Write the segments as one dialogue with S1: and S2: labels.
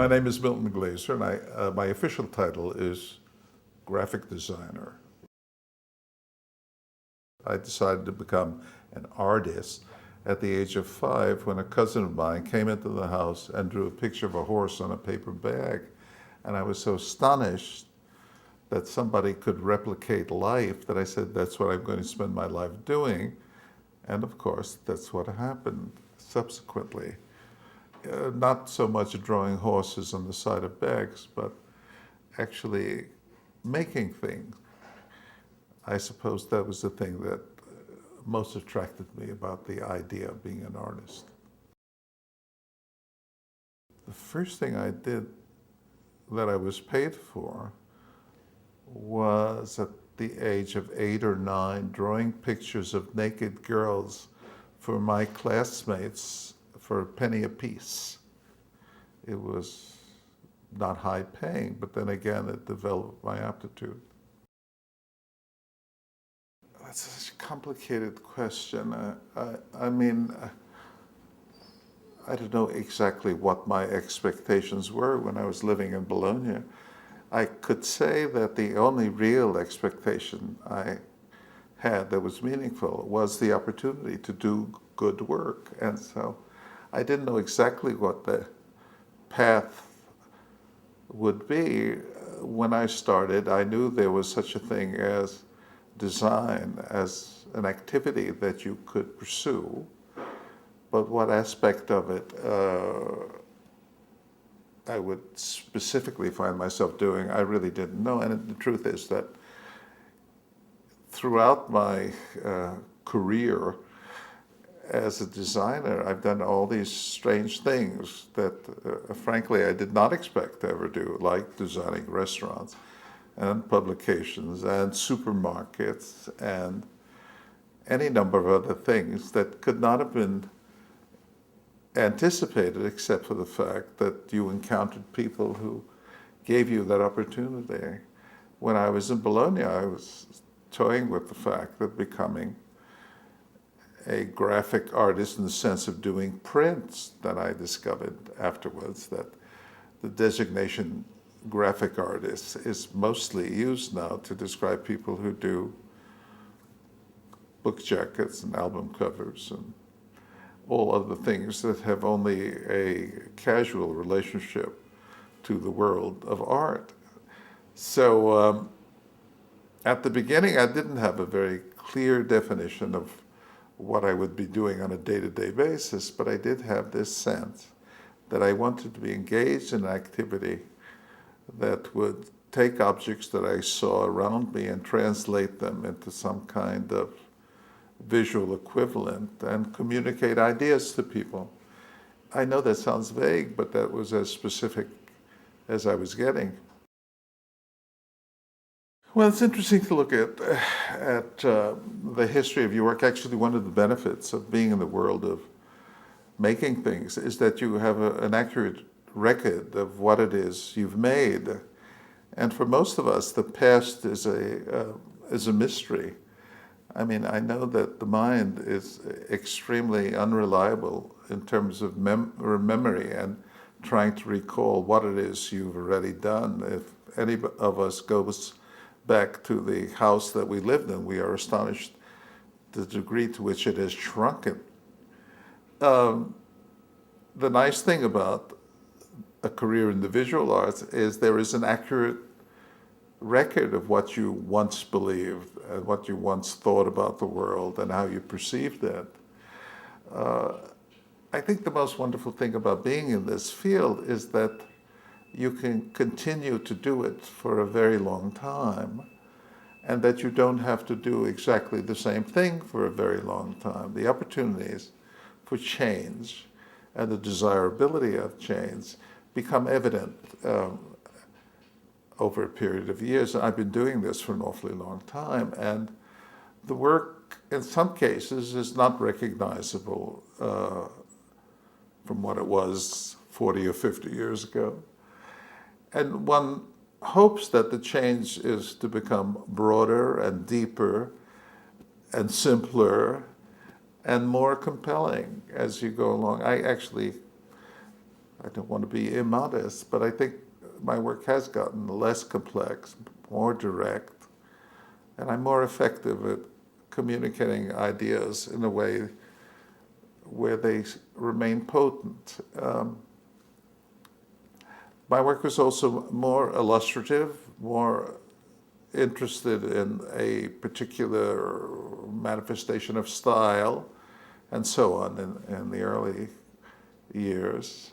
S1: My name is Milton Glaser, and my official title is graphic designer. I decided to become an artist at the age of 5 when a cousin of mine came into the house and drew a picture of a horse on a paper bag. And I was so astonished that somebody could replicate life that I said, that's what I'm going to spend my life doing. And of course, that's what happened subsequently. Not so much drawing horses on the side of bags, but actually making things. I suppose that was the thing that most attracted me about the idea of being an artist. The first thing I did that I was paid for was at the age of 8 or 9, drawing pictures of naked girls for my classmates for a penny apiece. It was not high paying, but then again, it developed my aptitude. That's such a complicated question. I mean, I don't know exactly what my expectations were when I was living in Bologna. I could say that the only real expectation I had that was meaningful was the opportunity to do good work. And so I didn't know exactly what the path would be. When I started, I knew there was such a thing as design as an activity that you could pursue, but what aspect of it I would specifically find myself doing, I really didn't know. And the truth is that throughout my career as a designer, I've done all these strange things that, frankly, I did not expect to ever do, like designing restaurants and publications and supermarkets and any number of other things that could not have been anticipated except for the fact that you encountered people who gave you that opportunity. When I was in Bologna, I was toying with the fact that becoming a graphic artist in the sense of doing prints, that I discovered afterwards that the designation graphic artist is mostly used now to describe people who do book jackets and album covers and all other things that have only a casual relationship to the world of art. So at the beginning, I didn't have a very clear definition of what I would be doing on a day-to-day basis, but I did have this sense that I wanted to be engaged in an activity that would take objects that I saw around me and translate them into some kind of visual equivalent and communicate ideas to people. I know that sounds vague, but that was as specific as I was getting. Well, it's interesting to look at the history of your work. Actually, one of the benefits of being in the world of making things is that you have an accurate record of what it is you've made. And for most of us, the past is a mystery. I mean, I know that the mind is extremely unreliable in terms of memory and trying to recall what it is you've already done. If any of us goes back to the house that we lived in, we are astonished the degree to which it has shrunken. The nice thing about a career in the visual arts is there is an accurate record of what you once believed and what you once thought about the world and how you perceived it. I think the most wonderful thing about being in this field is that you can continue to do it for a very long time, and that you don't have to do exactly the same thing for a very long time. The opportunities for change and the desirability of change become evident over a period of years. I've been doing this for an awfully long time, and the work, in some cases, is not recognizable from what it was 40 or 50 years ago. And one hopes that the change is to become broader and deeper and simpler and more compelling as you go along. I I don't want to be immodest, but I think my work has gotten less complex, more direct, and I'm more effective at communicating ideas in a way where they remain potent. My work was also more illustrative, more interested in a particular manifestation of style, and so on in the early years.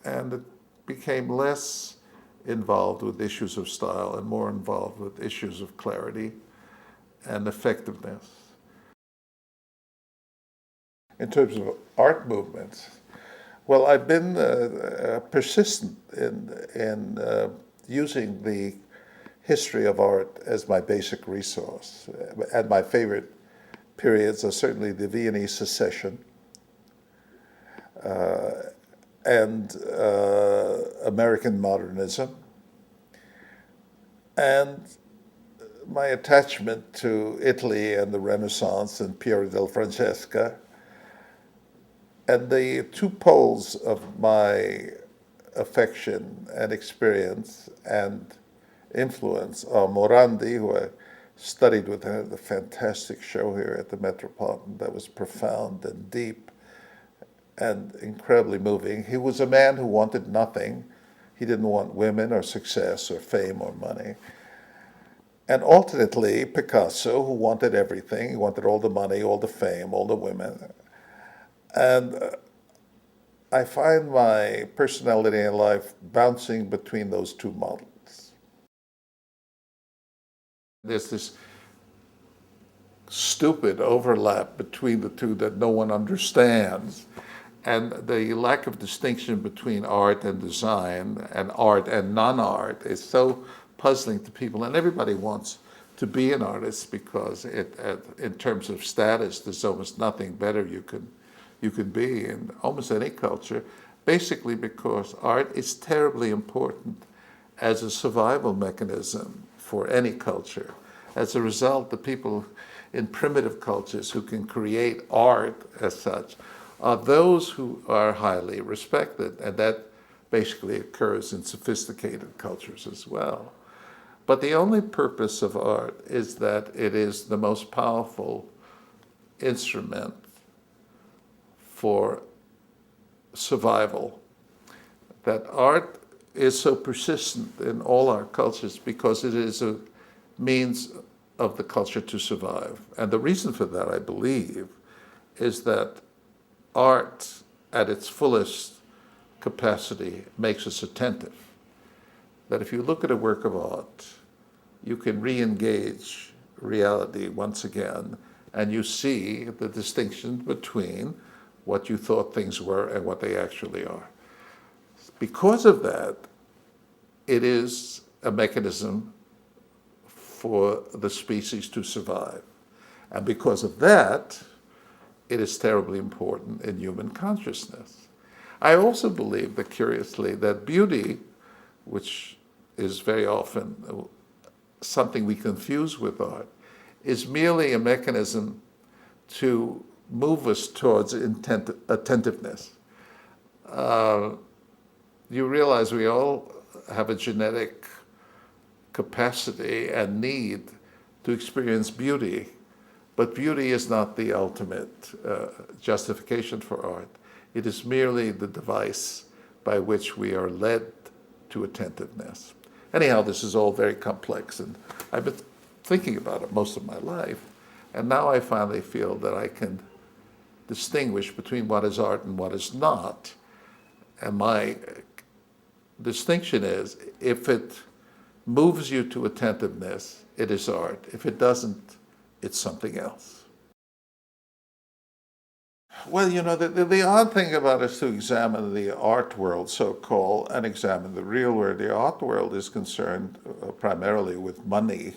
S1: And it became less involved with issues of style and more involved with issues of clarity and effectiveness. In terms of art movements, well, I've been persistent in using the history of art as my basic resource. And my favorite periods are certainly the Viennese Secession and American modernism, and my attachment to Italy and the Renaissance and Piero del Francesca. And the two poles of my affection and experience and influence are Morandi, who I studied with, a fantastic show here at the Metropolitan that was profound and deep and incredibly moving. He was a man who wanted nothing. He didn't want women or success or fame or money. And alternately, Picasso, who wanted everything. He wanted all the money, all the fame, all the women. And I find my personality in life bouncing between those two models. There's this stupid overlap between the two that no one understands. And the lack of distinction between art and design and art and non-art is so puzzling to people. And everybody wants to be an artist because in terms of status, there's almost nothing better you can be in almost any culture, basically because art is terribly important as a survival mechanism for any culture. As a result, the people in primitive cultures who can create art as such are those who are highly respected, and that basically occurs in sophisticated cultures as well. But the only purpose of art is that it is the most powerful instrument for survival. That art is so persistent in all our cultures because it is a means of the culture to survive. And the reason for that, I believe, is that art at its fullest capacity makes us attentive. That if you look at a work of art, you can re-engage reality once again, and you see the distinction between what you thought things were and what they actually are. Because of that, it is a mechanism for the species to survive. And because of that, it is terribly important in human consciousness. I also believe that, curiously, that beauty, which is very often something we confuse with art, is merely a mechanism to move us towards attentiveness. You realize we all have a genetic capacity and need to experience beauty, but beauty is not the ultimate justification for art. It is merely the device by which we are led to attentiveness. Anyhow, this is all very complex, and I've been thinking about it most of my life, and now I finally feel that I can distinguish between what is art and what is not. And my distinction is, if it moves you to attentiveness, it is art. If it doesn't, it's something else. Well, you know, the odd thing about it is to examine the art world, so-called, and examine the real world. The art world is concerned primarily with money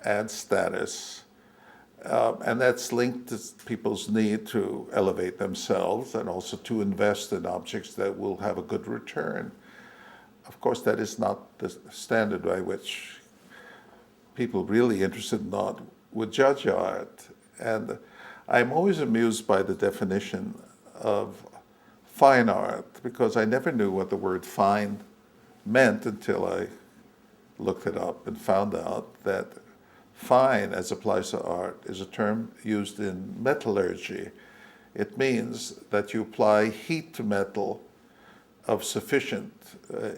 S1: and status, and that's linked to people's need to elevate themselves and also to invest in objects that will have a good return. Of course, that is not the standard by which people really interested in art would judge art. And I'm always amused by the definition of fine art, because I never knew what the word fine meant until I looked it up and found out that fine, as applies to art, is a term used in metallurgy. It means that you apply heat to metal of sufficient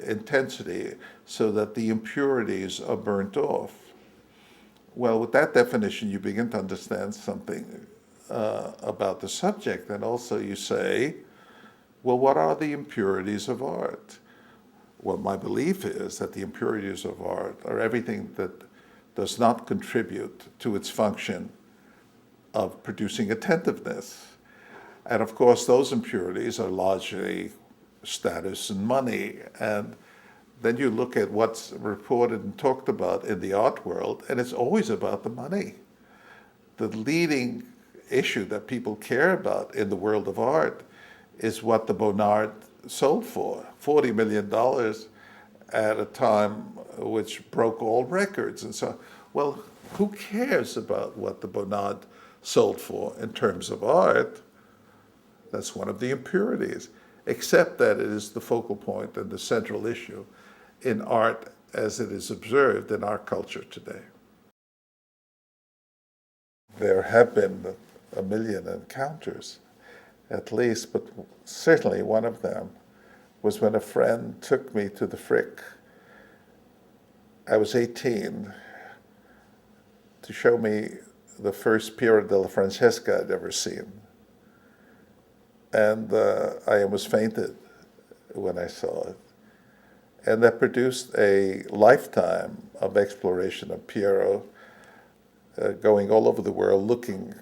S1: intensity so that the impurities are burnt off. Well, with that definition, you begin to understand something about the subject, and also you say, well, what are the impurities of art? Well, my belief is that the impurities of art are everything that does not contribute to its function of producing attentiveness. And of course, those impurities are largely status and money. And then you look at what's reported and talked about in the art world, and it's always about the money. The leading issue that people care about in the world of art is what the Bonnard sold for, $40 million at a time which broke all records. And so, well, who cares about what the Bonnard sold for in terms of art? That's one of the impurities, except that it is the focal point and the central issue in art as it is observed in our culture today. There have been 1 million encounters, at least, but certainly one of them was when a friend took me to the Frick. I was 18, to show me the first Piero della Francesca I'd ever seen. And I almost fainted when I saw it. And that produced a lifetime of exploration of Piero, going all over the world looking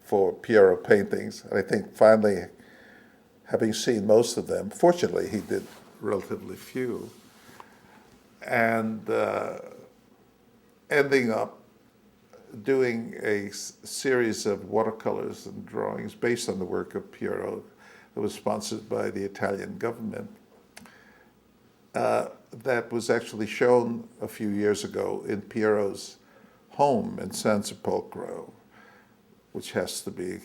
S1: for Piero paintings. And I think finally, having seen most of them, fortunately he did relatively few, and ending up doing a series of watercolors and drawings based on the work of Piero that was sponsored by the Italian government. That was actually shown a few years ago in Piero's home in San Sepolcro, which has to be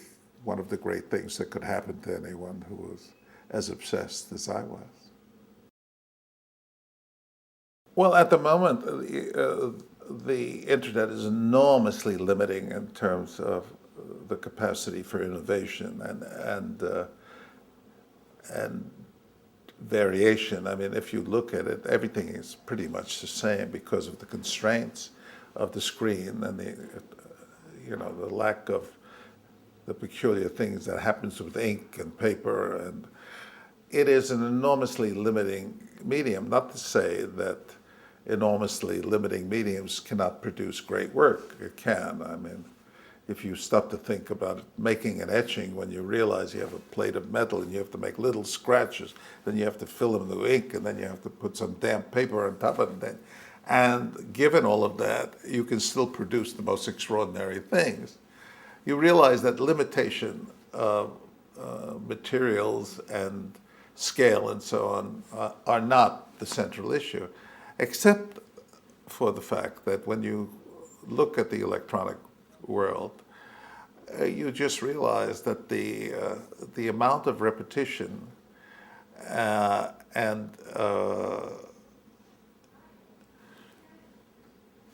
S1: one of the great things that could happen to anyone who was as obsessed as I was. Well, at the moment, the internet is enormously limiting in terms of the capacity for innovation and variation. I mean, if you look at it, everything is pretty much the same because of the constraints of the screen and the lack of the peculiar things that happens with ink and paper. And it is an enormously limiting medium, not to say that enormously limiting mediums cannot produce great work. It can. I mean, if you stop to think about making an etching, when you realize you have a plate of metal and you have to make little scratches, then you have to fill them with ink, and then you have to put some damp paper on top of it. And given all of that, you can still produce the most extraordinary things. You realize that limitation of materials and scale and so on are not the central issue, except for the fact that when you look at the electronic world, you just realize that the amount of repetition and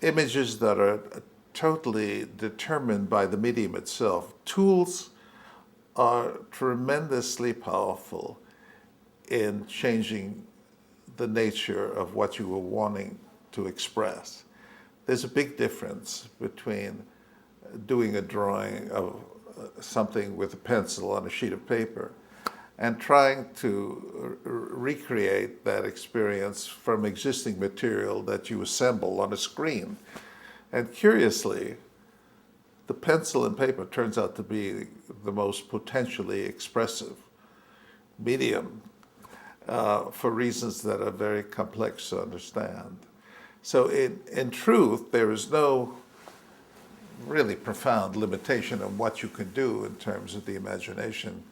S1: images that are totally determined by the medium itself. Tools are tremendously powerful in changing the nature of what you were wanting to express. There's a big difference between doing a drawing of something with a pencil on a sheet of paper and trying to recreate that experience from existing material that you assemble on a screen. And curiously, the pencil and paper turns out to be the most potentially expressive medium for reasons that are very complex to understand. So in truth, there is no really profound limitation on what you can do in terms of the imagination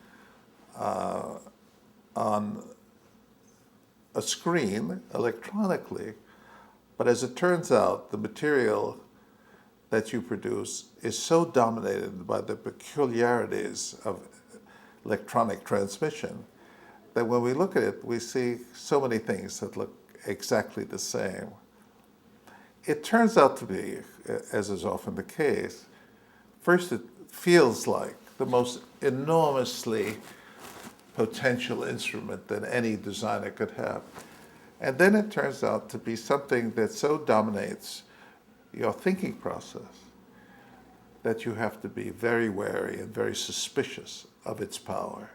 S1: on a screen electronically. But as it turns out, the material that you produce is so dominated by the peculiarities of electronic transmission that when we look at it, we see so many things that look exactly the same. It turns out to be, as is often the case, first it feels like the most enormously potential instrument that any designer could have. And then it turns out to be something that so dominates your thinking process that you have to be very wary and very suspicious of its power.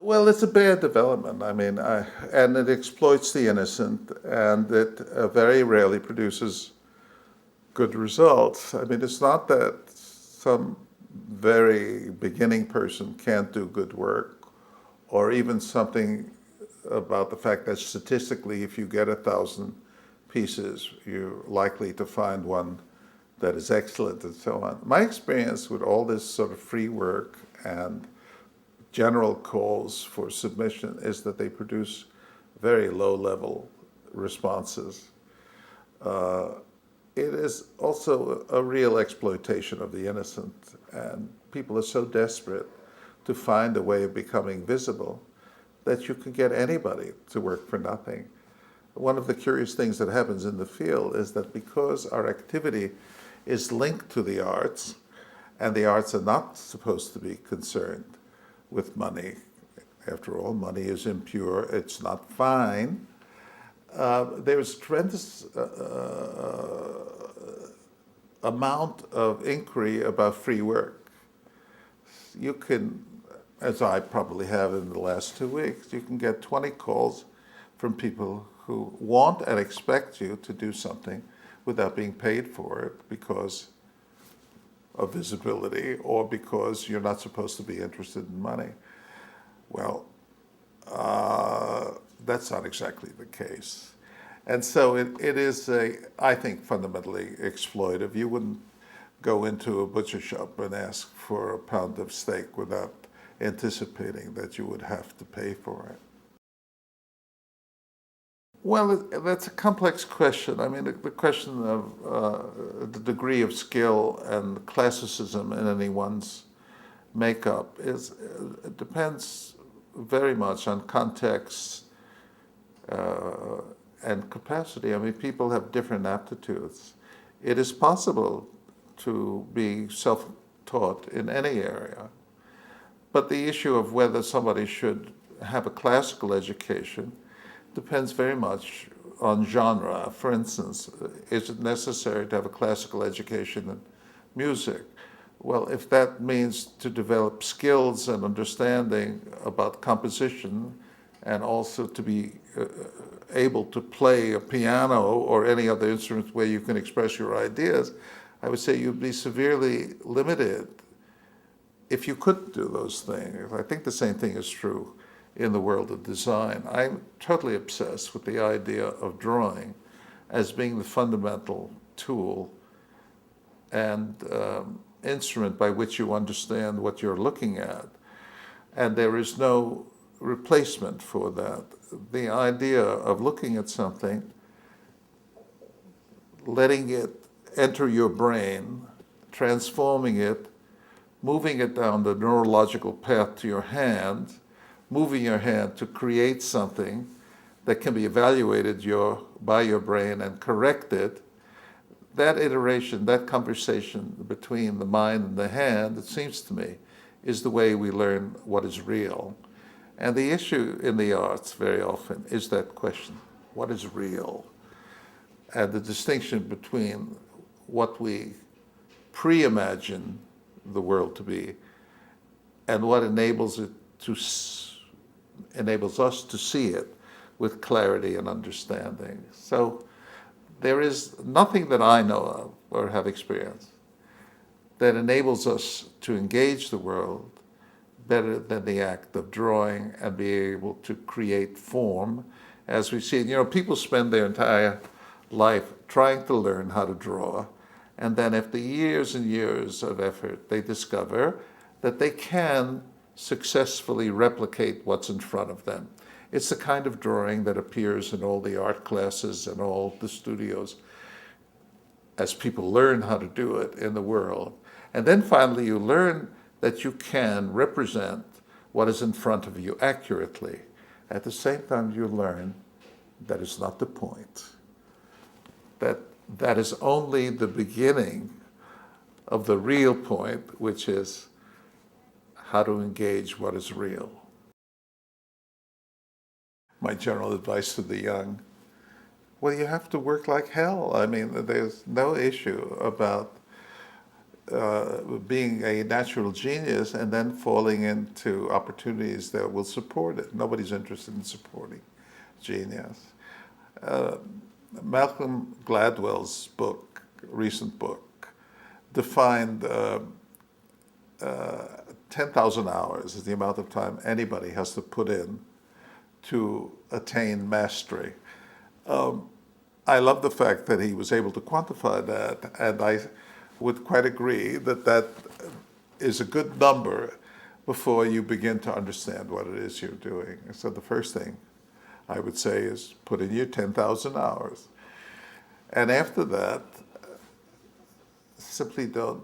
S1: Well, it's a bad development. I mean, and it exploits the innocent, and it very rarely produces good results. I mean, it's not that some very beginning person can't do good work, or even something about the fact that statistically, if you get 1,000 pieces, you're likely to find one that is excellent and so on. My experience with all this sort of free work and general calls for submission is that they produce very low-level responses. It is also a real exploitation of the innocent, and people are so desperate to find a way of becoming visible that you can get anybody to work for nothing. One of the curious things that happens in the field is that because our activity is linked to the arts, and the arts are not supposed to be concerned with money. After all, money is impure, it's not fine. There's tremendous amount of inquiry about free work. You can, as I probably have in the last 2 weeks, you can get 20 calls from people who want and expect you to do something without being paid for it because of visibility or because you're not supposed to be interested in money. Well, that's not exactly the case. And so it is, I think, fundamentally exploitive. You wouldn't go into a butcher shop and ask for a pound of steak without anticipating that you would have to pay for it. Well, that's a complex question. I mean, the question of the degree of skill and classicism in anyone's makeup it depends very much on context and capacity. I mean, people have different aptitudes. It is possible to be self-taught in any area, but the issue of whether somebody should have a classical education depends very much on genre. For instance, is it necessary to have a classical education in music? Well, if that means to develop skills and understanding about composition and also to be able to play a piano or any other instrument where you can express your ideas, I would say you'd be severely limited if you couldn't do those things. I think the same thing is true in the world of design. I'm totally obsessed with the idea of drawing as being the fundamental tool and instrument by which you understand what you're looking at. And there is no replacement for that. The idea of looking at something, letting it enter your brain, transforming it, moving it down the neurological path to your hand, moving your hand to create something that can be evaluated by your brain and corrected, that iteration, that conversation between the mind and the hand, it seems to me, is the way we learn what is real. And the issue in the arts very often is that question, what is real? And the distinction between what we pre-imagine the world to be and what enables us to see it with clarity and understanding. So there is nothing that I know of or have experienced that enables us to engage the world better than the act of drawing and be able to create form as we see it. You know, people spend their entire life trying to learn how to draw, and then after years and years of effort, they discover that they can successfully replicate what's in front of them. It's the kind of drawing that appears in all the art classes and all the studios as people learn how to do it in the world. And then finally you learn that you can represent what is in front of you accurately. At the same time, you learn that is not the point. That is only the beginning of the real point, which is how to engage what is real. My general advice to the young, well, you have to work like hell. I mean, there's no issue about being a natural genius and then falling into opportunities that will support it. Nobody's interested in supporting genius. Malcolm Gladwell's book, recent book, defined 10,000 hours is the amount of time anybody has to put in to attain mastery. I love the fact that he was able to quantify that, and I would quite agree that that is a good number before you begin to understand what it is you're doing. So the first thing I would say is put in your 10,000 hours. And after that, simply don't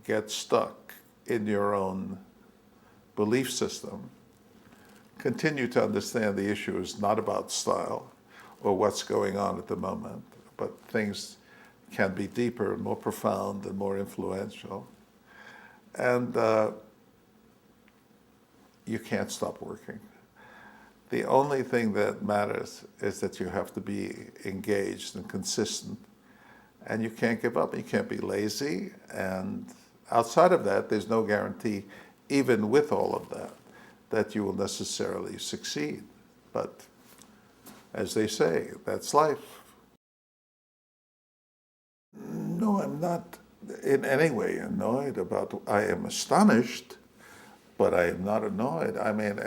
S1: get stuck in your own belief system. Continue to understand the issue is not about style or what's going on at the moment, but things can be deeper and more profound and more influential. And you can't stop working. The only thing that matters is that you have to be engaged and consistent, and you can't give up. You can't be lazy, and outside of that, there's no guarantee, even with all of that, that you will necessarily succeed. But as they say, that's life. No, I'm not in any way annoyed about, I am astonished, but I am not annoyed. I mean,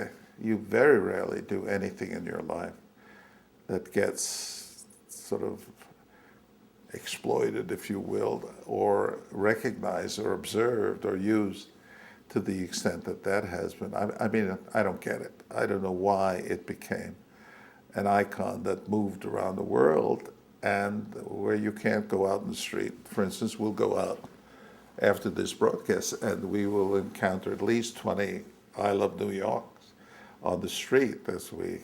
S1: you very rarely do anything in your life that gets sort of exploited, if you will, or recognized or observed or used to the extent that that has been. I mean, I don't get it. I don't know why it became an icon that moved around the world and where you can't go out in the street. For instance, we'll go out after this broadcast and we will encounter at least 20 I Love New Yorks on the street as we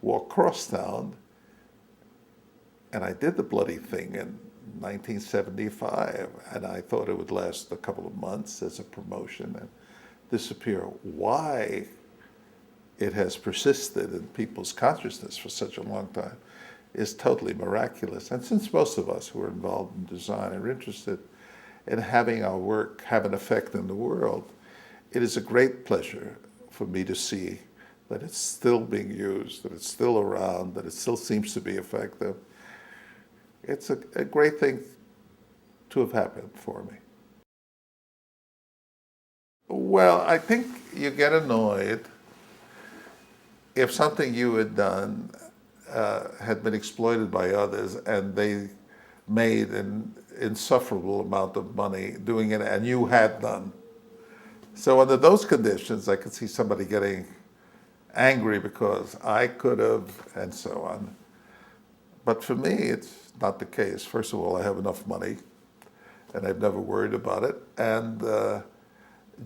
S1: walk across town. And I did the bloody thing in 1975, and I thought it would last a couple of months as a promotion and disappear. Why it has persisted in people's consciousness for such a long time is totally miraculous. And since most of us who are involved in design are interested in having our work have an effect in the world, it is a great pleasure for me to see that it's still being used, that it's still around, that it still seems to be effective. It's a great thing to have happened for me. Well, I think you get annoyed if something you had done had been exploited by others and they made an insufferable amount of money doing it and you had none. So under those conditions, I could see somebody getting angry because I could have, and so on. But for me, it's not the case. First of all, I have enough money, and I've never worried about it. And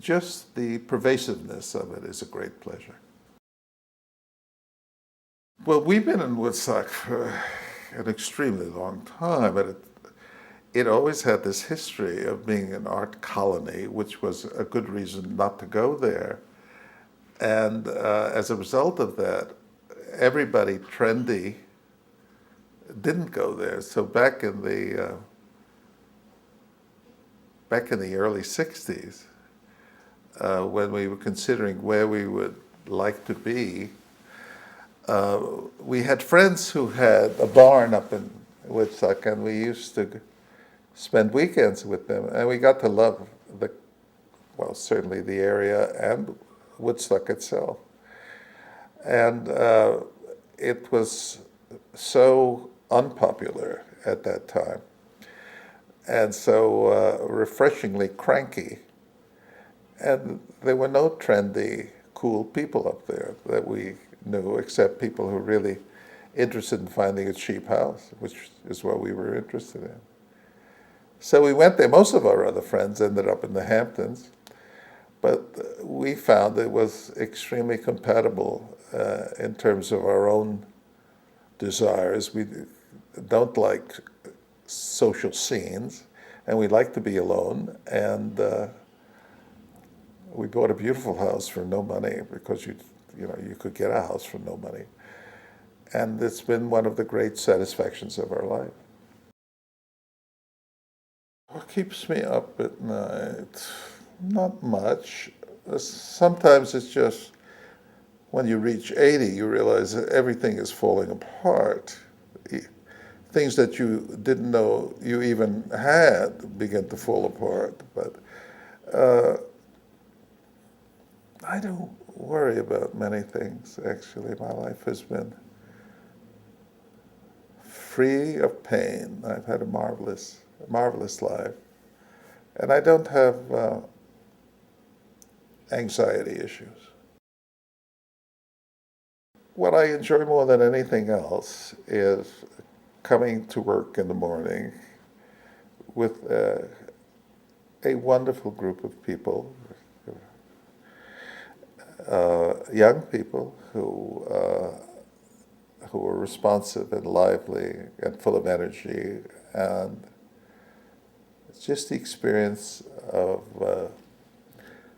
S1: just the pervasiveness of it is a great pleasure. Well, we've been in Woodstock for an extremely long time, but it always had this history of being an art colony, which was a good reason not to go there. And as a result of that, everybody trendy didn't go there. So back in the early 60s, when we were considering where we would like to be, we had friends who had a barn up in Woodstock, and we used to spend weekends with them, and we got to love certainly the area and Woodstock itself. And it was so unpopular at that time, and so refreshingly cranky. And there were no trendy, cool people up there that we knew, except people who were really interested in finding a cheap house, which is what we were interested in. So we went there. Most of our other friends ended up in the Hamptons. But we found it was extremely compatible in terms of our own desires. We don't like social scenes, and we like to be alone. And we bought a beautiful house for no money because you could get a house for no money. And it's been one of the great satisfactions of our life. What keeps me up at night? Not much. Sometimes it's just when you reach 80, you realize that everything is falling apart. Things that you didn't know you even had begin to fall apart. But I don't worry about many things, actually. My life has been free of pain. I've had a marvelous life. And I don't have anxiety issues. What I enjoy more than anything else is coming to work in the morning with a wonderful group of people, young people who are responsive and lively and full of energy, and it's just the experience of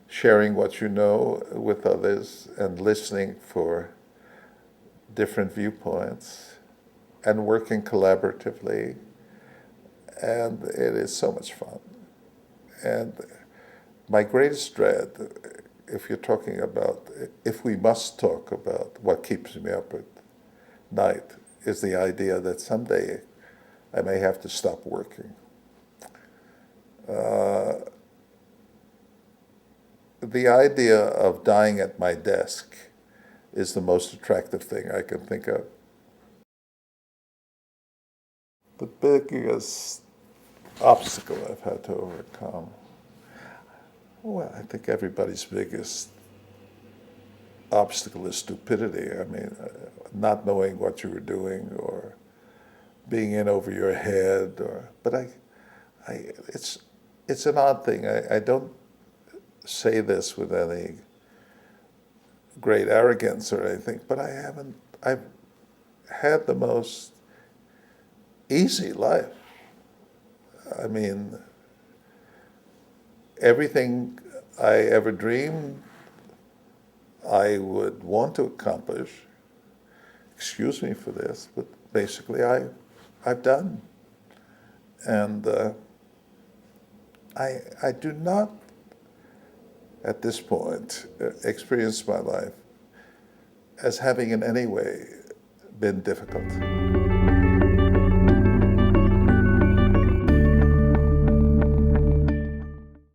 S1: sharing what you know with others and listening for different viewpoints and working collaboratively, and it is so much fun. And my greatest dread, if we must talk about what keeps me up at night, is the idea that someday I may have to stop working. The idea of dying at my desk is the most attractive thing I can think of. The biggest obstacle I've had to overcome. Well, I think everybody's biggest obstacle is stupidity. I mean, not knowing what you were doing or being in over your head. But it's an odd thing. I don't say this with any great arrogance or anything, but I've had the most easy life. I mean, everything I ever dreamed I would want to accomplish, excuse me for this, but basically I've done. And I do not, at this point, experience my life as having in any way been difficult.